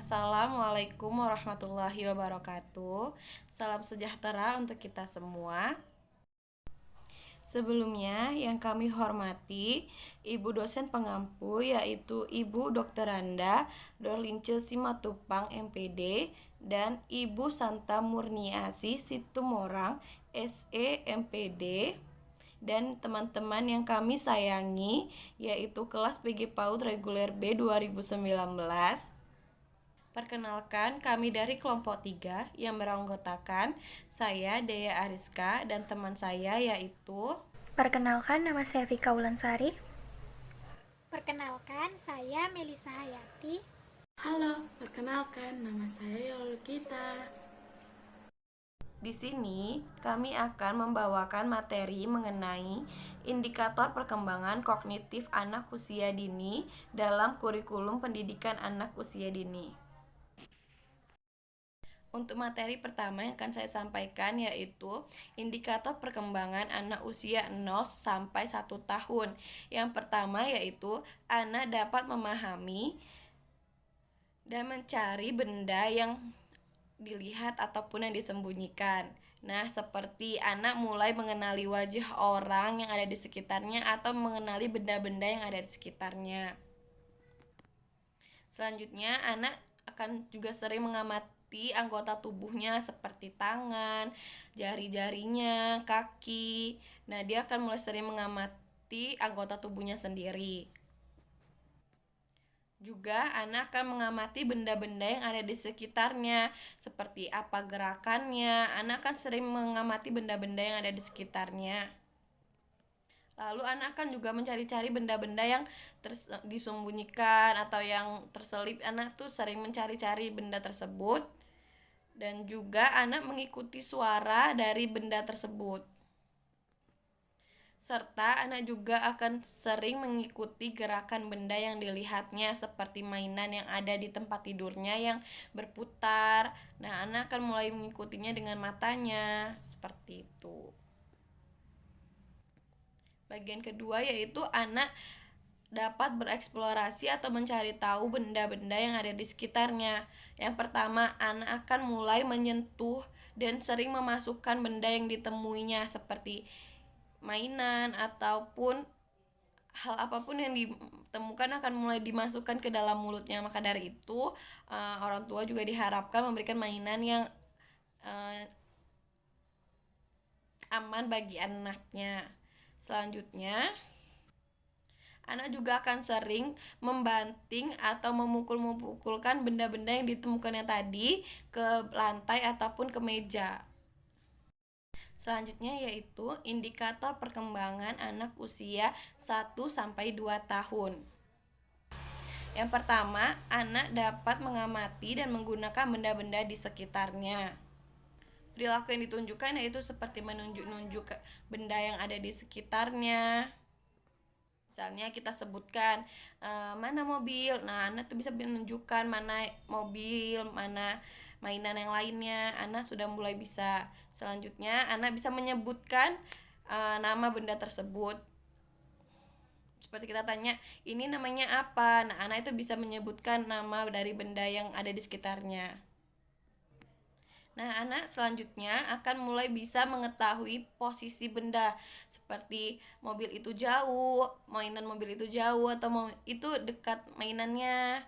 Assalamualaikum warahmatullahi wabarakatuh. Salam sejahtera untuk kita semua. Sebelumnya, yang kami hormati Ibu dosen pengampu yaitu Ibu Dr. Randa Dorlince Simatupang MPD dan Ibu Santa Murniasih Situmorang SE MPD dan teman-teman yang kami sayangi yaitu kelas PG PAUD reguler B 2019. Perkenalkan, kami dari kelompok 3 yang beranggotakan saya Dea Ariska dan teman saya yaitu Perkenalkan, nama saya Vika Wulansari. Perkenalkan, saya Melisa Hayati. Halo, perkenalkan nama saya Yolkita. Di sini kami akan membawakan materi mengenai indikator perkembangan kognitif anak usia dini dalam kurikulum pendidikan anak usia dini. Untuk materi pertama yang akan saya sampaikan yaitu indikator perkembangan anak usia 0 sampai 1 tahun. Yang pertama yaitu anak dapat memahami dan mencari benda yang dilihat ataupun yang disembunyikan. Nah, seperti anak mulai mengenali wajah orang yang ada di sekitarnya atau mengenali benda-benda yang ada di sekitarnya. Selanjutnya, anak akan juga sering mengamati anggota tubuhnya seperti tangan, jari-jarinya, kaki. Nah, dia akan mulai sering mengamati anggota tubuhnya sendiri. Juga anak akan mengamati benda-benda yang ada di sekitarnya, seperti apa gerakannya. Anak akan sering mengamati benda-benda yang ada di sekitarnya. Lalu anak akan juga mencari-cari benda-benda yang disembunyikan atau yang terselip. Anak tuh sering mencari-cari benda tersebut. Dan juga anak mengikuti suara dari benda tersebut. Serta anak juga akan sering mengikuti gerakan benda yang dilihatnya seperti mainan yang ada di tempat tidurnya yang berputar. Nah, anak akan mulai mengikutinya dengan matanya, seperti itu. Bagian kedua yaitu anak dapat bereksplorasi atau mencari tahu benda-benda yang ada di sekitarnya. Yang pertama, anak akan mulai menyentuh dan sering memasukkan benda yang ditemuinya seperti mainan ataupun hal apapun yang ditemukan akan mulai dimasukkan ke dalam mulutnya. Maka dari itu, orang tua juga diharapkan memberikan mainan yang aman bagi anaknya. Selanjutnya, anak juga akan sering membanting atau memukul-mukulkan benda-benda yang ditemukannya tadi ke lantai ataupun ke meja. Selanjutnya yaitu indikator perkembangan anak usia 1 sampai 2 tahun. Yang pertama, anak dapat mengamati dan menggunakan benda-benda di sekitarnya. Perilaku yang ditunjukkan yaitu seperti menunjuk-nunjuk benda yang ada di sekitarnya. Misalnya kita sebutkan mana mobil. Nah, anak tuh bisa menunjukkan mana mobil, mana mainan yang lainnya. Anak sudah mulai bisa. Selanjutnya, anak bisa menyebutkan nama benda tersebut. Seperti kita tanya, ini namanya apa? Nah, anak itu bisa menyebutkan nama dari benda yang ada di sekitarnya. Nah, anak selanjutnya akan mulai bisa mengetahui posisi benda, seperti mobil itu jauh, mainan mobil itu jauh, atau itu dekat mainannya.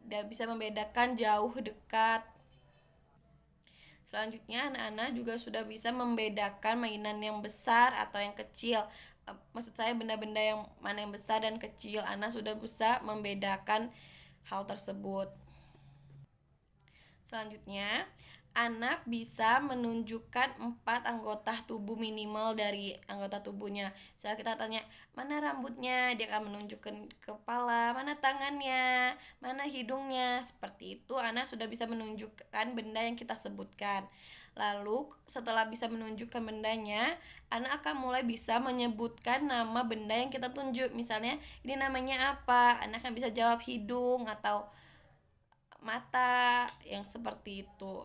Dia bisa membedakan jauh dekat. Selanjutnya, anak-anak juga sudah bisa membedakan mainan yang besar atau yang kecil. Maksud saya benda-benda yang mana yang besar dan kecil. Anak sudah bisa membedakan hal tersebut. Selanjutnya, anak bisa menunjukkan 4 anggota tubuh minimal dari anggota tubuhnya. Misalnya kita tanya, mana rambutnya? Dia akan menunjukkan kepala, mana tangannya, mana hidungnya. Seperti itu, anak sudah bisa menunjukkan benda yang kita sebutkan. Lalu, setelah bisa menunjukkan bendanya, anak akan mulai bisa menyebutkan nama benda yang kita tunjuk. Misalnya, ini namanya apa? Anak akan bisa jawab hidung atau mata, yang seperti itu.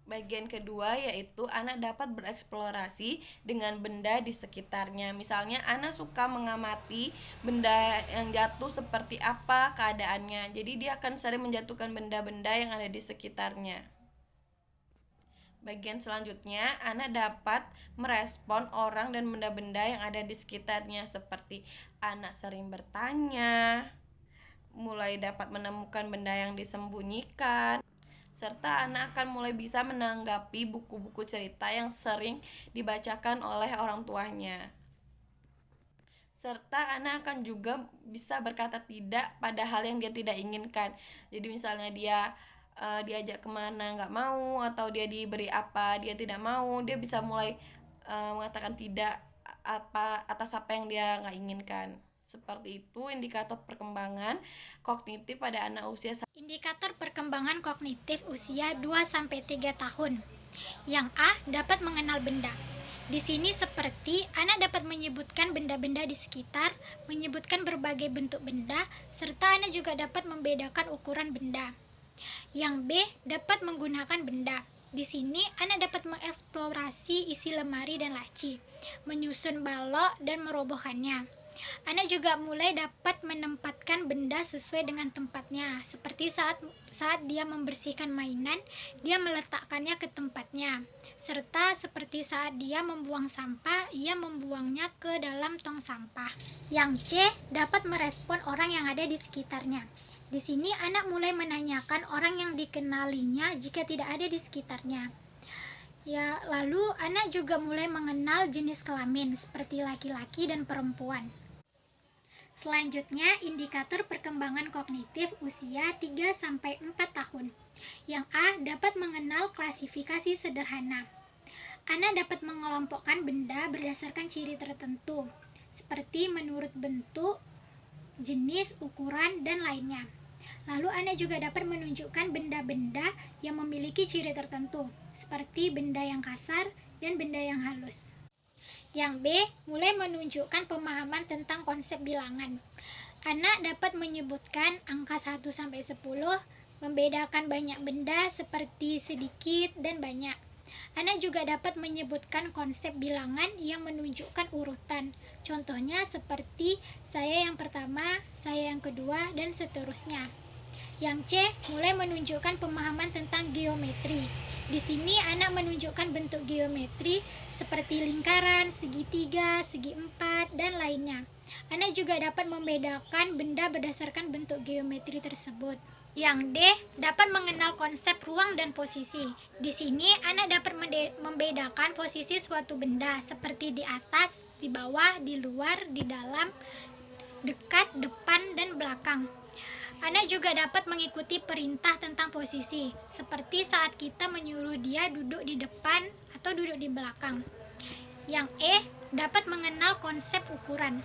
Bagian kedua yaitu anak dapat bereksplorasi dengan benda di sekitarnya. Misalnya anak suka mengamati benda yang jatuh seperti apa keadaannya. Jadi dia akan sering menjatuhkan benda-benda yang ada di sekitarnya. Bagian selanjutnya, anak dapat merespon orang dan benda-benda yang ada di sekitarnya, seperti anak sering bertanya, mulai dapat menemukan benda yang disembunyikan, serta anak akan mulai bisa menanggapi buku-buku cerita yang sering dibacakan oleh orang tuanya. Serta anak akan juga bisa berkata tidak pada hal yang dia tidak inginkan. Jadi misalnya dia diajak kemana nggak mau, atau dia diberi apa dia tidak mau, dia bisa mulai mengatakan tidak atas apa yang dia nggak inginkan. Seperti itu indikator perkembangan kognitif pada anak usia. Indikator perkembangan kognitif usia 2-3 tahun. Yang A, dapat mengenal benda. Di sini seperti anak dapat menyebutkan benda-benda di sekitar, menyebutkan berbagai bentuk benda, serta anak juga dapat membedakan ukuran benda. Yang B, dapat menggunakan benda. Di sini anak dapat mengeksplorasi isi lemari dan laci, menyusun balok dan merobohkannya. Anak juga mulai dapat menempatkan benda sesuai dengan tempatnya, seperti saat dia membersihkan mainan, dia meletakkannya ke tempatnya. Serta seperti saat dia membuang sampah, ia membuangnya ke dalam tong sampah. Yang C, dapat merespon orang yang ada di sekitarnya. Di sini anak mulai menanyakan orang yang dikenalinya jika tidak ada di sekitarnya. Ya, lalu anak juga mulai mengenal jenis kelamin seperti laki-laki dan perempuan. Selanjutnya, indikator perkembangan kognitif usia 3-4 tahun. Yang A, dapat mengenal klasifikasi sederhana. Anak dapat mengelompokkan benda berdasarkan ciri tertentu, seperti menurut bentuk, jenis, ukuran, dan lainnya. Lalu anak juga dapat menunjukkan benda-benda yang memiliki ciri tertentu, seperti benda yang kasar dan benda yang halus. Yang B, mulai menunjukkan pemahaman tentang konsep bilangan. Anak dapat menyebutkan angka 1-10, membedakan banyak benda seperti sedikit dan banyak. Anak juga dapat menyebutkan konsep bilangan yang menunjukkan urutan. Contohnya seperti saya yang pertama, saya yang kedua, dan seterusnya. Yang C, mulai menunjukkan pemahaman tentang geometri. Di sini anak menunjukkan bentuk geometri seperti lingkaran, segitiga, segi empat, dan lainnya. Anak juga dapat membedakan benda berdasarkan bentuk geometri tersebut. Yang D, dapat mengenal konsep ruang dan posisi. Di sini anak dapat membedakan posisi suatu benda seperti di atas, di bawah, di luar, di dalam, dekat, depan, dan belakang. Anak juga dapat mengikuti perintah tentang posisi, seperti saat kita menyuruh dia duduk di depan atau duduk di belakang. Yang E, dapat mengenal konsep ukuran.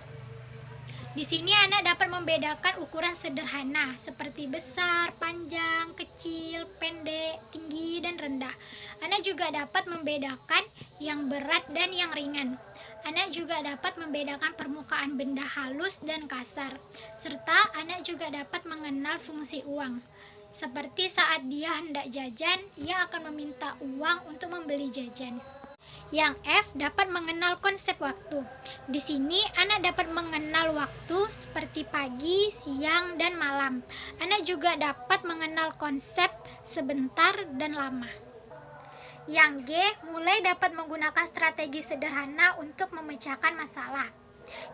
Di sini anak dapat membedakan ukuran sederhana, seperti besar, panjang, kecil, pendek, tinggi, dan rendah. Anak juga dapat membedakan yang berat dan yang ringan. Anak juga dapat membedakan permukaan benda halus dan kasar, serta anak juga dapat mengenal fungsi uang. Seperti saat dia hendak jajan, ia akan meminta uang untuk membeli jajan. Yang F, dapat mengenal konsep waktu. Di sini anak dapat mengenal waktu seperti pagi, siang, dan malam. Anak juga dapat mengenal konsep sebentar dan lama. Yang G, mulai dapat menggunakan strategi sederhana untuk memecahkan masalah.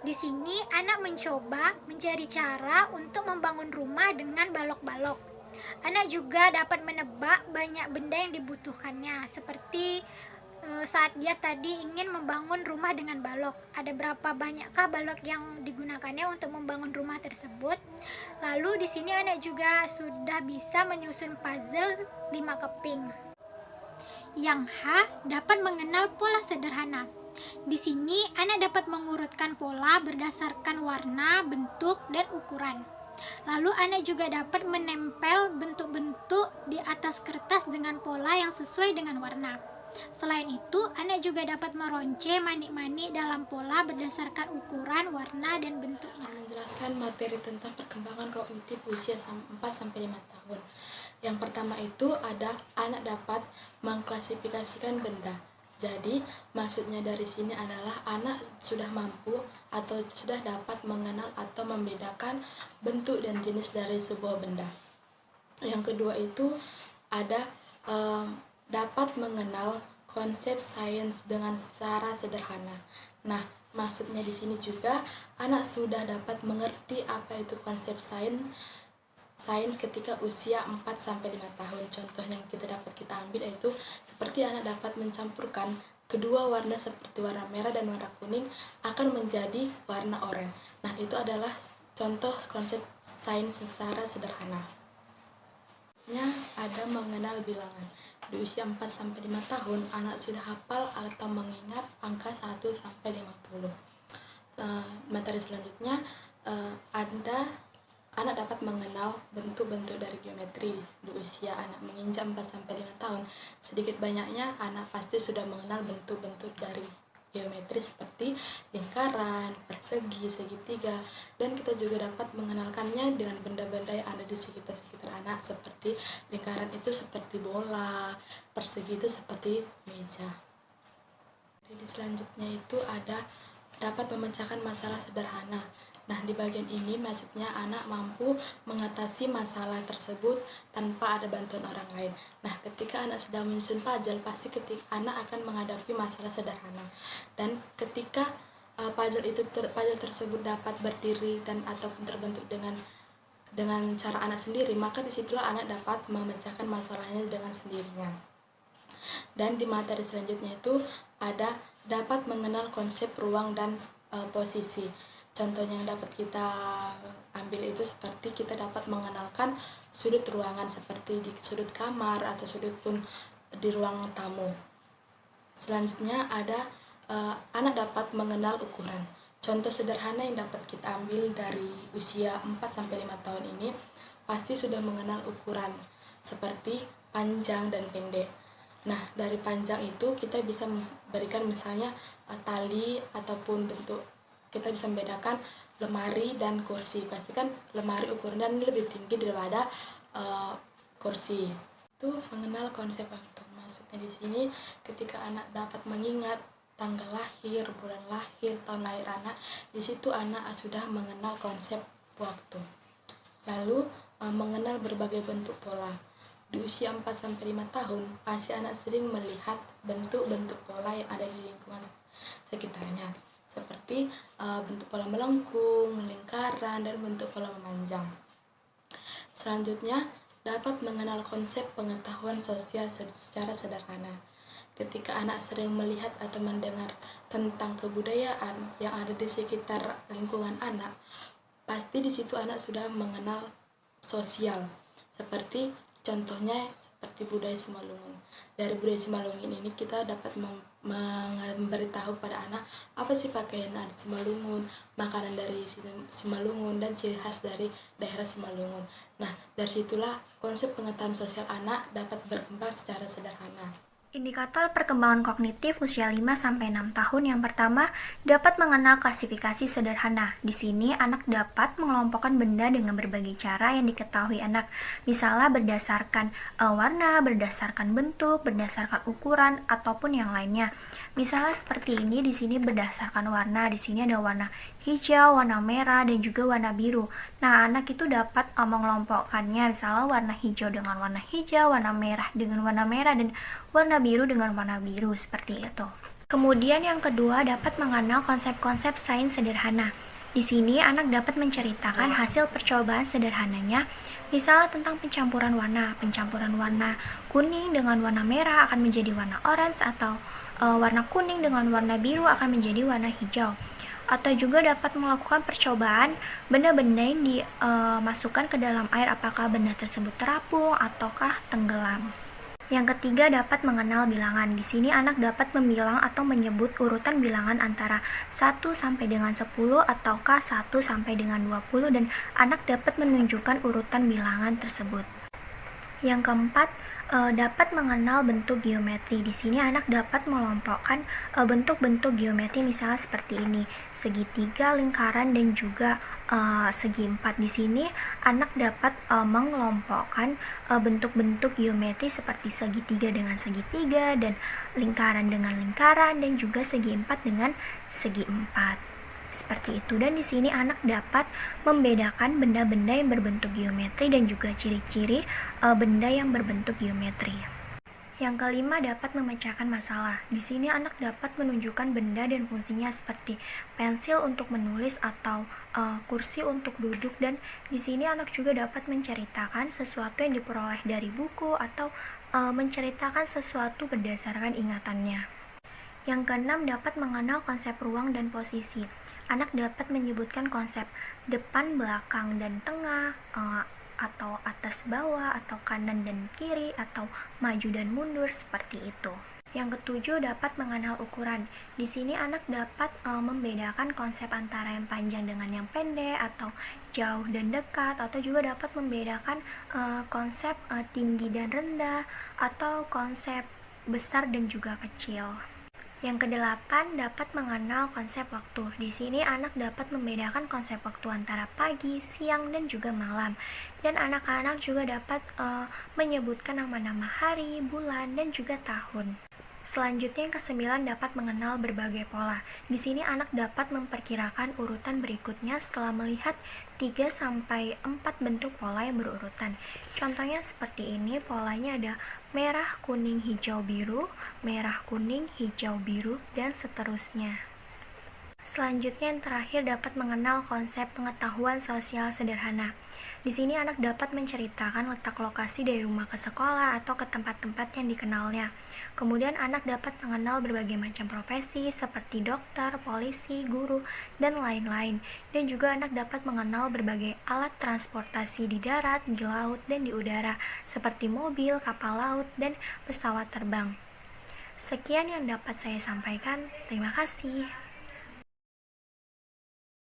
Di sini anak mencoba mencari cara untuk membangun rumah dengan balok-balok. Anak juga dapat menebak banyak benda yang dibutuhkannya, seperti saat dia tadi ingin membangun rumah dengan balok. Ada berapa banyakkah balok yang digunakannya untuk membangun rumah tersebut? Lalu di sini anak juga sudah bisa menyusun puzzle 5 keping. Yang H, dapat mengenal pola sederhana. Di sini anak dapat mengurutkan pola berdasarkan warna, bentuk, dan ukuran. Lalu anak juga dapat menempel bentuk-bentuk di atas kertas dengan pola yang sesuai dengan warna. Selain itu, anak juga dapat meronce manik-manik dalam pola berdasarkan ukuran, warna, dan bentuknya. menjelaskan materi tentang perkembangan kognitif usia 4-5 tahun. Yang pertama itu ada anak dapat mengklasifikasikan benda. Jadi, maksudnya dari sini adalah anak sudah mampu atau sudah dapat mengenal atau membedakan bentuk dan jenis dari sebuah benda. Yang kedua itu ada dapat mengenal konsep sains dengan cara sederhana. Nah, maksudnya di sini juga anak sudah dapat mengerti apa itu konsep sains ketika usia 4-5 tahun. Contoh yang dapat kita ambil yaitu seperti anak dapat mencampurkan kedua warna seperti warna merah dan warna kuning akan menjadi warna oranye. Nah, itu adalah contoh konsep sains secara sederhana. Ada mengenal bilangan. Di usia 4-5 tahun, anak sudah hafal atau mengingat angka 1-50. Materi selanjutnya, anak dapat mengenal bentuk-bentuk dari geometri. Di usia anak menginjak 4-5 tahun, sedikit banyaknya anak pasti sudah mengenal bentuk-bentuk dari geometri seperti lingkaran, persegi, segitiga, dan kita juga dapat mengenalkannya dengan benda-benda yang ada di sekitar anak, seperti lingkaran itu seperti bola, persegi itu seperti meja. Jadi selanjutnya itu ada dapat memecahkan masalah sederhana. Nah, di bagian ini maksudnya anak mampu mengatasi masalah tersebut tanpa ada bantuan orang lain. Nah, ketika anak sedang menyusun puzzle, pasti anak akan menghadapi masalah sederhana. Dan ketika puzzle tersebut dapat berdiri dan ataupun terbentuk dengan cara anak sendiri, maka disitulah anak dapat memecahkan masalahnya dengan sendirinya. Dan di materi selanjutnya itu ada dapat mengenal konsep ruang dan posisi. Contohnya yang dapat kita ambil itu seperti kita dapat mengenalkan sudut ruangan seperti di sudut kamar atau sudut pun di ruang tamu. Selanjutnya ada anak dapat mengenal ukuran. Contoh sederhana yang dapat kita ambil dari usia 4-5 tahun ini pasti sudah mengenal ukuran seperti panjang dan pendek. Nah, dari panjang itu kita bisa memberikan misalnya tali ataupun bentuk. Kita bisa membedakan lemari dan kursi. Pastikan lemari ukurannya lebih tinggi daripada kursi. Itu mengenal konsep waktu. Maksudnya di sini ketika anak dapat mengingat tanggal lahir, bulan lahir, tahun lahir anak, di situ anak sudah mengenal konsep waktu. Lalu mengenal berbagai bentuk pola. Di usia 4-5 tahun, pasti anak sering melihat bentuk-bentuk pola yang ada di lingkungan sekitarnya, seperti bentuk pola melengkung, lingkaran, dan bentuk pola memanjang. Selanjutnya, dapat mengenal konsep pengetahuan sosial secara sederhana. Ketika anak sering melihat atau mendengar tentang kebudayaan yang ada di sekitar lingkungan anak, pasti di situ anak sudah mengenal sosial. Seperti contohnya seperti budaya Simalungun. Dari budaya Simalungun ini kita dapat memberitahu pada anak apa sih pakaian adat Simalungun, makanan dari Simalungun, dan ciri khas dari daerah Simalungun. Nah, dari situlah konsep pengetahuan sosial anak dapat berkembang secara sederhana. Indikator perkembangan kognitif usia 5-6 tahun yang pertama dapat mengenal klasifikasi sederhana. Di sini anak dapat mengelompokkan benda dengan berbagai cara yang diketahui anak. Misalnya berdasarkan warna, berdasarkan bentuk, berdasarkan ukuran ataupun yang lainnya. Misalnya seperti ini, di sini berdasarkan warna. Di sini ada warna hijau, warna merah, dan juga warna biru. Nah, anak itu dapat mengelompokkannya, misalnya warna hijau dengan warna hijau, warna merah dengan warna merah, dan warna biru dengan warna biru, seperti itu. Kemudian yang kedua, dapat mengenal konsep-konsep sains sederhana. Di sini anak dapat menceritakan hasil percobaan sederhananya, misalnya tentang pencampuran warna. Pencampuran warna kuning dengan warna merah akan menjadi warna orange, atau warna kuning dengan warna biru akan menjadi warna hijau. Atau juga dapat melakukan percobaan benda-benda yang dimasukkan ke dalam air, apakah benda tersebut terapung ataukah tenggelam. Yang ketiga, dapat mengenal bilangan. Di sini anak dapat membilang atau menyebut urutan bilangan antara 1 sampai dengan 10 ataukah 1 sampai dengan 20, dan anak dapat menunjukkan urutan bilangan tersebut. Yang keempat, dapat mengenal bentuk geometri. Di sini anak dapat mengelompokkan bentuk-bentuk geometri, misalnya seperti ini, segitiga, lingkaran, dan juga segi empat. Di sini anak dapat mengelompokkan bentuk-bentuk geometri seperti segitiga dengan segitiga, dan lingkaran dengan lingkaran, dan juga segi empat dengan segi empat. Seperti itu. Dan di sini anak dapat membedakan benda-benda yang berbentuk geometri dan juga ciri-ciri benda yang berbentuk geometri. Yang kelima, dapat memecahkan masalah. Di sini anak dapat menunjukkan benda dan fungsinya seperti pensil untuk menulis atau kursi untuk duduk, dan di sini anak juga dapat menceritakan sesuatu yang diperoleh dari buku atau menceritakan sesuatu berdasarkan ingatannya. Yang keenam, dapat mengenal konsep ruang dan posisi. Anak dapat menyebutkan konsep depan, belakang, dan tengah, atau atas bawah, atau kanan dan kiri, atau maju dan mundur, seperti itu. Yang ketujuh, dapat mengenal ukuran. Di sini anak dapat membedakan konsep antara yang panjang dengan yang pendek, atau jauh dan dekat, atau juga dapat membedakan konsep tinggi dan rendah, atau konsep besar dan juga kecil. Yang kedelapan, dapat mengenal konsep waktu. Di sini anak dapat membedakan konsep waktu antara pagi, siang, dan juga malam. Dan anak-anak juga dapat menyebutkan nama-nama hari, bulan, dan juga tahun. Selanjutnya yang kesembilan, dapat mengenal berbagai pola. Di sini anak dapat memperkirakan urutan berikutnya setelah melihat 3-4 bentuk pola yang berurutan. Contohnya seperti ini, polanya ada merah, kuning, hijau, biru, merah, kuning, hijau, biru, dan seterusnya. Selanjutnya yang terakhir, dapat mengenal konsep pengetahuan sosial sederhana. Di sini anak dapat menceritakan letak lokasi dari rumah ke sekolah atau ke tempat-tempat yang dikenalnya. Kemudian anak dapat mengenal berbagai macam profesi seperti dokter, polisi, guru, dan lain-lain. Dan juga anak dapat mengenal berbagai alat transportasi di darat, di laut, dan di udara seperti mobil, kapal laut, dan pesawat terbang. Sekian yang dapat saya sampaikan. Terima kasih.